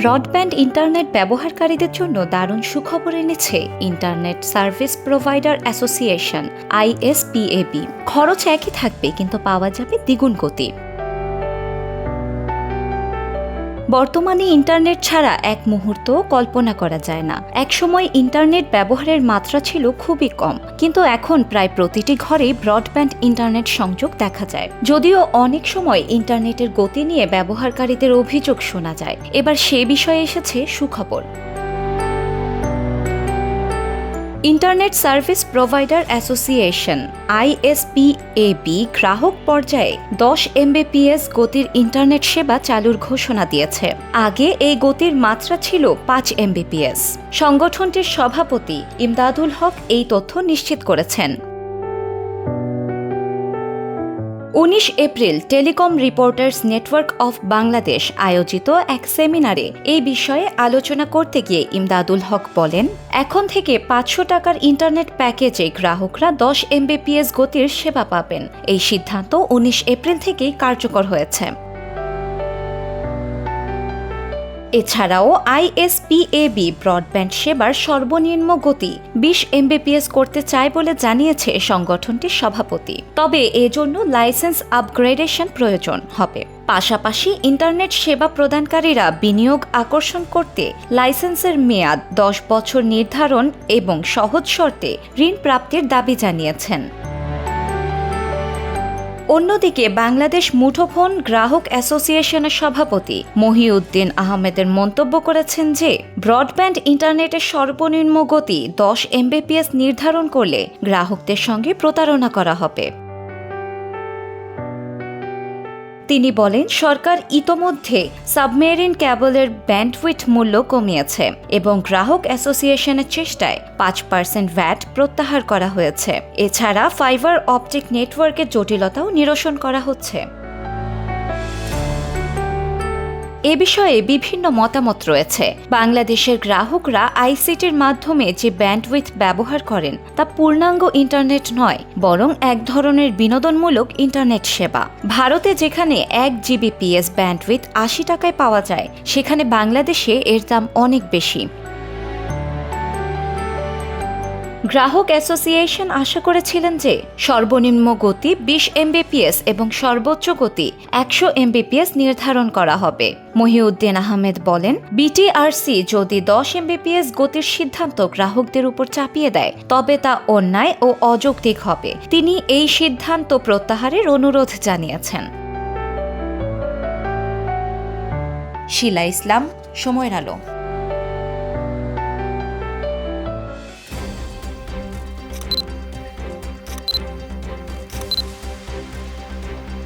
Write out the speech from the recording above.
Broadband internet ব্যবহারকারীদের জন্য দারুণ সুখবর এনেছে internet service provider association ISPAB। খরচ একই থাকবে, কিন্তু পাওয়া যাবে দ্বিগুণ গতি। বর্তমানে ইন্টারনেট ছাড়া এক মুহূর্ত কল্পনা করা যায় না। একসময় ইন্টারনেট ব্যবহারের মাত্রা ছিল খুবই কম, কিন্তু এখন প্রায় প্রতিটি ঘরেই ব্রডব্যান্ড ইন্টারনেট সংযোগ দেখা যায়। যদিও অনেক সময় ইন্টারনেটের গতি নিয়ে ব্যবহারকারীদের অভিযোগ শোনা যায়, এবার সে বিষয়ে এসেছে সুখবর। Internet service provider association ISPAB গ্রাহক পর্যায়ে 10 Mbps গতির ইন্টারনেট সেবা চালুর ঘোষণা দিয়েছে। আগে এই গতির মাত্রা ছিল 5 Mbps। সংগঠনটির সভাপতি ইমদাদুল হক এই তথ্য নিশ্চিত করেছেন। 19 April telecom reporters network of Bangladesh আয়োজিত এক সেমিনারে এই বিষয়ে আলোচনা করতে গিয়ে ইমদাদুল হক বলেন, এখন থেকে 500 টাকার ইন্টারনেট প্যাকেজে গ্রাহকরা 10 Mbps গতির সেবা পাবেন। এই সিদ্ধান্ত 19 এপ্রিল থেকেই কার্যকর হয়েছে। এছাড়াও ISPAB ব্রডব্যান্ড সেবার সর্বনিম্ন গতি 20 Mbps করতে চায় বলে জানিয়েছে সংগঠনটির সভাপতি। তবে এজন্য লাইসেন্স আপগ্রেডেশন প্রয়োজন হবে। পাশাপাশি ইন্টারনেট সেবা প্রদানকারীরা বিনিয়োগ আকর্ষণ করতে লাইসেন্সের মেয়াদ 10 বছর নির্ধারণ এবং সহজ শর্তে ঋণ প্রাপ্তির দাবি জানিয়েছেন। অন্যদিকে বাংলাদেশ মুঠোফোন গ্রাহক অ্যাসোসিয়েশনের সভাপতি মহিউদ্দিন আহমেদের মন্তব্য করেছেন যে ব্রডব্যান্ড ইন্টারনেটের সর্বনিম্ন গতি 10 Mbps নির্ধারণ করলে গ্রাহকদের সঙ্গে প্রতারণা করা হবে। তিনি বলেন, সরকার ইতোমধ্যে সাবমেরিন ক্যাবলের ব্যান্ডউইথ মূল্য কমিয়েছে এবং গ্রাহক অ্যাসোসিয়েশনের চেষ্টায় 5% ভ্যাট প্রত্যাহার করা হয়েছে। এছাড়া ফাইবার অপটিক নেটওয়ার্কের জটিলতাও নিরসন করা হচ্ছে। এ বিষয়ে বিভিন্ন মতামত রয়েছে। বাংলাদেশের গ্রাহকরা আইসিটির মাধ্যমে যে ব্যান্ডউইথ ব্যবহার করেন তা পূর্ণাঙ্গ ইন্টারনেট নয়, বরং এক ধরনের বিনোদনমূলক ইন্টারনেট সেবা। ভারতে যেখানে 1 Gbps ব্যান্ডউইথ 80 টাকায় পাওয়া যায়, সেখানে বাংলাদেশে এর দাম অনেক বেশি। গ্রাহক অ্যাসোসিয়েশন আশা করেছিলেন যে সর্বনিম্ন গতি 20 Mbps এবং সর্বোচ্চ গতি 100 Mbps নির্ধারণ করা হবে। মহিউদ্দিন আহমেদ বলেন, BTRC যদি 10 Mbps গতির সিদ্ধান্ত গ্রাহকদের উপর চাপিয়ে দেয়, তবে তা অন্যায় ও অযৌক্তিক হবে। তিনি এই সিদ্ধান্ত প্রত্যাহারের অনুরোধ জানিয়েছেন। শিলা ইসলাম, সময়ের আলো।